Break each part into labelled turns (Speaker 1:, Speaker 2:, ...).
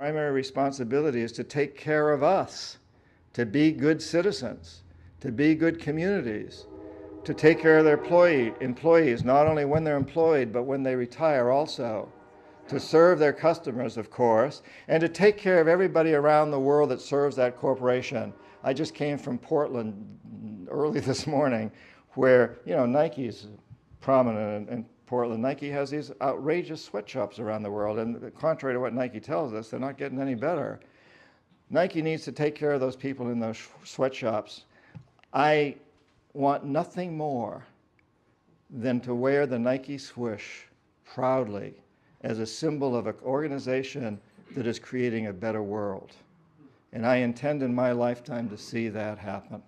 Speaker 1: primary responsibility is to take care of us, to be good citizens, to be good communities, to take care of their employees, not only when they're employed, but when they retire also, to serve their customers, of course, and to take care of everybody around the world that serves that corporation. I just came from Portland early this morning, where, you know, Nike's prominent in Portland. Nike has these outrageous sweatshops around the world, and contrary to what Nike tells us, they're not getting any better. Nike needs to take care of those people in those sweatshops. I want nothing more than to wear the Nike swoosh proudly as a symbol of an organization that is creating a better world. And I intend in my lifetime to see that happen.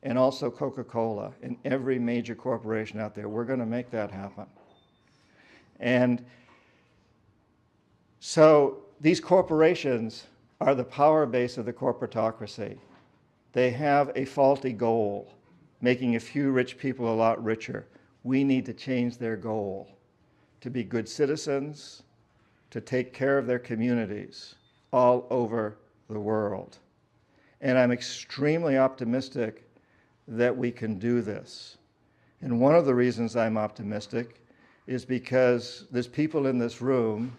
Speaker 1: And also Coca-Cola and every major corporation out there. We're going to make that happen. And so these corporations are the power base of the corporatocracy. They have a faulty goal, making a few rich people a lot richer. We need to change their goal to be good citizens, to take care of their communities all over the world. And I'm extremely optimistic that we can do this. And one of the reasons I'm optimistic is because there's people in this room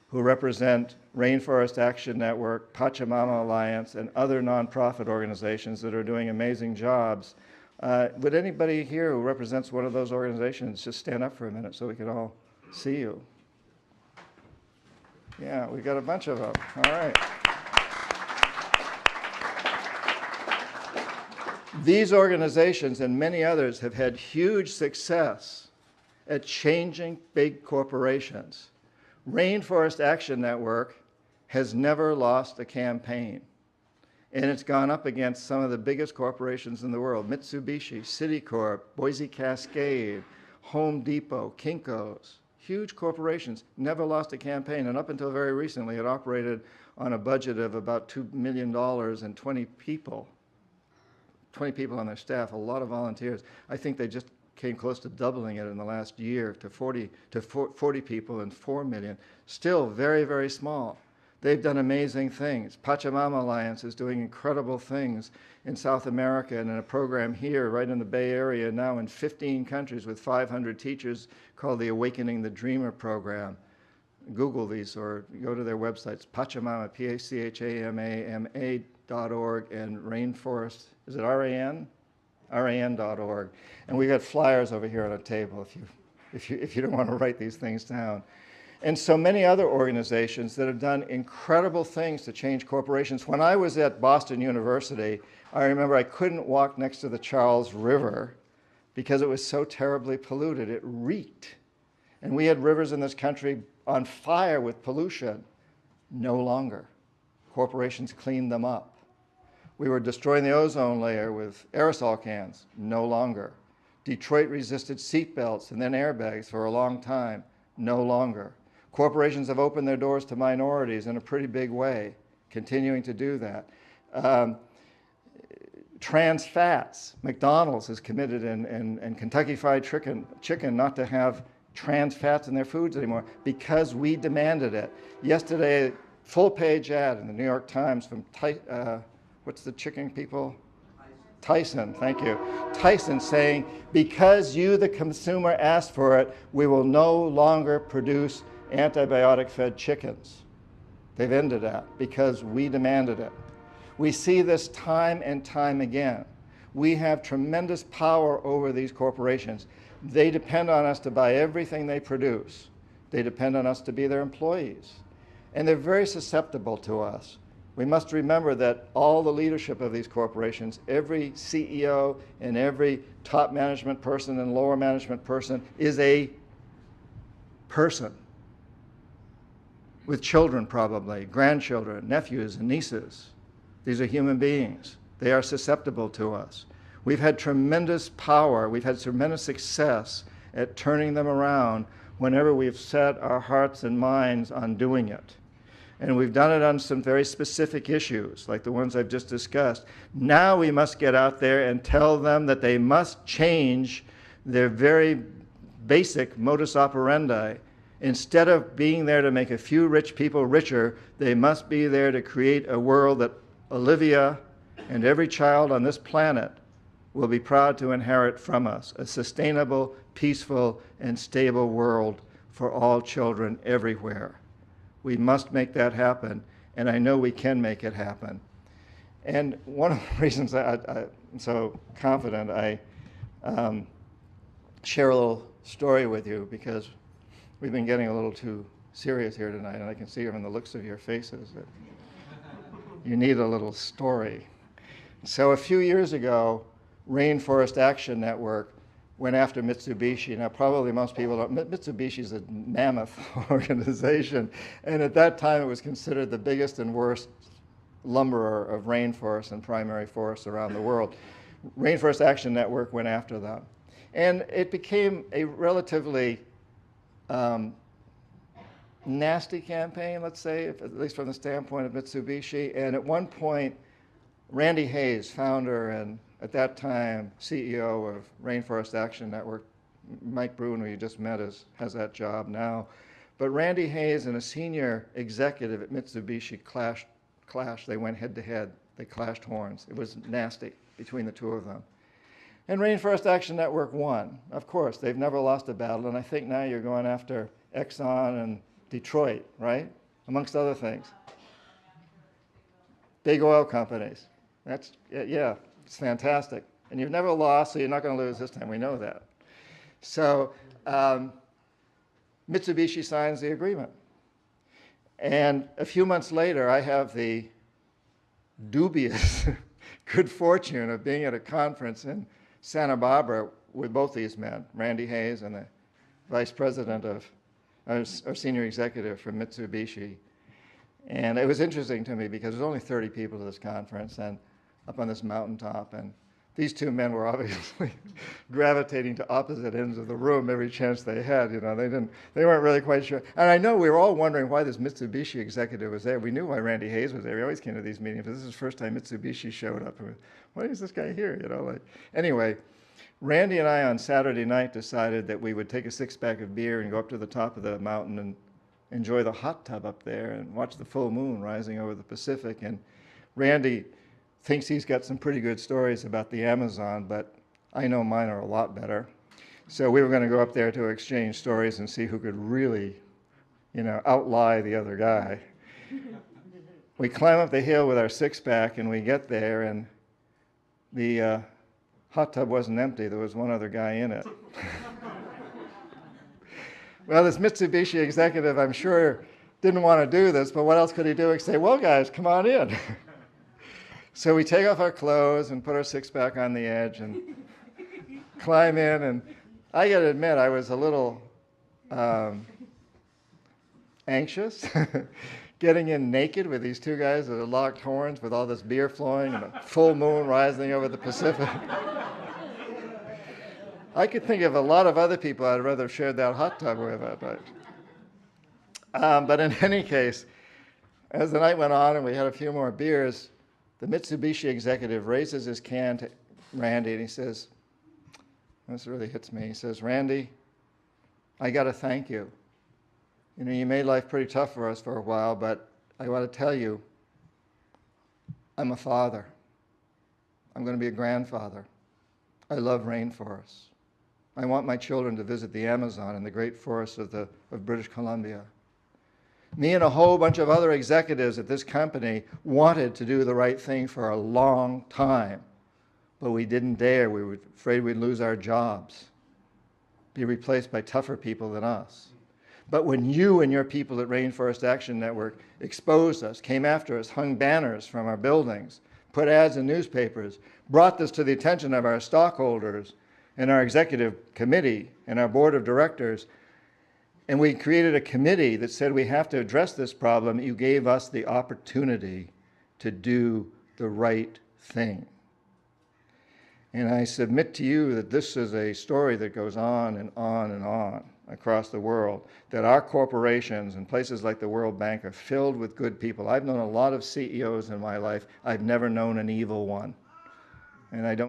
Speaker 1: who represent Rainforest Action Network, Pachamama Alliance, and other nonprofit organizations that are doing amazing jobs. Would anybody here who represents one of those organizations just stand up for a minute so we can all see you? Yeah, we've got a bunch of them. All right. These organizations and many others have had huge success at changing big corporations. Rainforest Action Network has never lost a campaign, and it's gone up against some of the biggest corporations in the world: Mitsubishi, Citicorp, Boise Cascade, Home Depot, Kinko's. Huge corporations, never lost a campaign, and up until very recently it operated on a budget of about $2 million and 20 people on their staff, a lot of volunteers. I think they just came close to doubling it in the last year to 40 people and 4 million. Still very, very small. They've done amazing things. Pachamama Alliance is doing incredible things in South America and in a program here right in the Bay Area now in 15 countries with 500 teachers called the Awakening the Dreamer program. Google these or go to their websites, Pachamama, Pachamama.org, and Rainforest, is it RAN? RAN.org. And we've got flyers over here on a table if you don't want to write these things down. And so many other organizations that have done incredible things to change corporations. When I was at Boston University, I remember I couldn't walk next to the Charles River because it was so terribly polluted. It reeked. And we had rivers in this country on fire with pollution. No longer. Corporations cleaned them up. We were destroying the ozone layer with aerosol cans. No longer. Detroit resisted seat belts and then airbags for a long time. No longer. Corporations have opened their doors to minorities in a pretty big way, continuing to do that. Trans fats. McDonald's is committed and Kentucky Fried Chicken not to have trans fats in their foods anymore because we demanded it. Yesterday, full-page ad in the New York Times from what's the chicken people? Tyson, thank you. Tyson saying, because you, the consumer, asked for it, we will no longer produce antibiotic-fed chickens. They've ended that because we demanded it. We see this time and time again. We have tremendous power over these corporations. They depend on us to buy everything they produce. They depend on us to be their employees. And they're very susceptible to us. We must remember that all the leadership of these corporations, every CEO and every top management person and lower management person is a person with children probably, grandchildren, nephews and nieces. These are human beings. They are susceptible to us. We've had tremendous power. We've had tremendous success at turning them around whenever we've set our hearts and minds on doing it. And we've done it on some very specific issues, like the ones I've just discussed. Now we must get out there and tell them that they must change their very basic modus operandi Instead of being there to make a few rich people richer, they must be there to create a world that Olivia and every child on this planet will be proud to inherit from us, a sustainable, peaceful, and stable world for all children everywhere. We must make that happen, and I know we can make it happen. And one of the reasons I'm so confident, I share a little story with you, because we've been getting a little too serious here tonight, and I can see from the looks of your faces that you need a little story. So a few years ago, Rainforest Action Network went after Mitsubishi. Now, probably most people don't, Mitsubishi is a mammoth organization, and at that time it was considered the biggest and worst lumberer of rainforests and primary forests around the world. Rainforest Action Network went after them. And it became a relatively nasty campaign, let's say, at least from the standpoint of Mitsubishi. And at one point, Randy Hayes, founder and at that time CEO of Rainforest Action Network, Mike Bruin, who you just met, has that job now. But Randy Hayes and a senior executive at Mitsubishi clashed. They went head to head. They clashed horns. It was nasty between the two of them. And Rainforest Action Network won. Of course, they've never lost a battle, and I think now you're going after Exxon and Detroit, right? Amongst other things. Big oil companies. That's, yeah, it's fantastic. And you've never lost, so you're not going to lose this time. We know that. So Mitsubishi signs the agreement. And a few months later, I have the dubious good fortune of being at a conference in Santa Barbara with both these men, Randy Hayes and the vice president of, or senior executive from Mitsubishi. And it was interesting to me because there's only 30 people at this conference and up on this mountaintop. And these two men were obviously gravitating to opposite ends of the room every chance they had. You know, they weren't really quite sure. And I know we were all wondering why this Mitsubishi executive was there. We knew why Randy Hayes was there. We always came to these meetings, but this is the first time Mitsubishi showed up. And why is this guy here? You know, like, anyway, Randy and I on Saturday night decided that we would take a six-pack of beer and go up to the top of the mountain and enjoy the hot tub up there and watch the full moon rising over the Pacific. And Randy thinks he's got some pretty good stories about the Amazon, but I know mine are a lot better. So we were going to go up there to exchange stories and see who could really, you know, outlie the other guy. We climb up the hill with our six-pack, and we get there, and the hot tub wasn't empty. There was one other guy in it. Well, this Mitsubishi executive, I'm sure, didn't want to do this, but what else could he do except say, well, guys, come on in. So we take off our clothes and put our six-pack on the edge and climb in. And I got to admit, I was a little anxious getting in naked with these two guys that had locked horns with all this beer flowing and a full moon rising over the Pacific. I could think of a lot of other people I'd rather have shared that hot tub with. But in any case, as the night went on and we had a few more beers, the Mitsubishi executive raises his can to Randy and he says, this really hits me, he says, Randy, I got to thank you. You know, you made life pretty tough for us for a while, but I want to tell you, I'm a father. I'm going to be a grandfather. I love rainforests. I want my children to visit the Amazon and the great forests of British Columbia. Me and a whole bunch of other executives at this company wanted to do the right thing for a long time, but we didn't dare. We were afraid we'd lose our jobs, be replaced by tougher people than us. But when you and your people at Rainforest Action Network exposed us, came after us, hung banners from our buildings, put ads in newspapers, brought this to the attention of our stockholders and our executive committee and our board of directors, and we created a committee that said we have to address this problem, you gave us the opportunity to do the right thing. And I submit to you that this is a story that goes on and on and on across the world, that our corporations and places like the World Bank are filled with good people. I've known a lot of CEOs in my life. I've never known an evil one. And I don't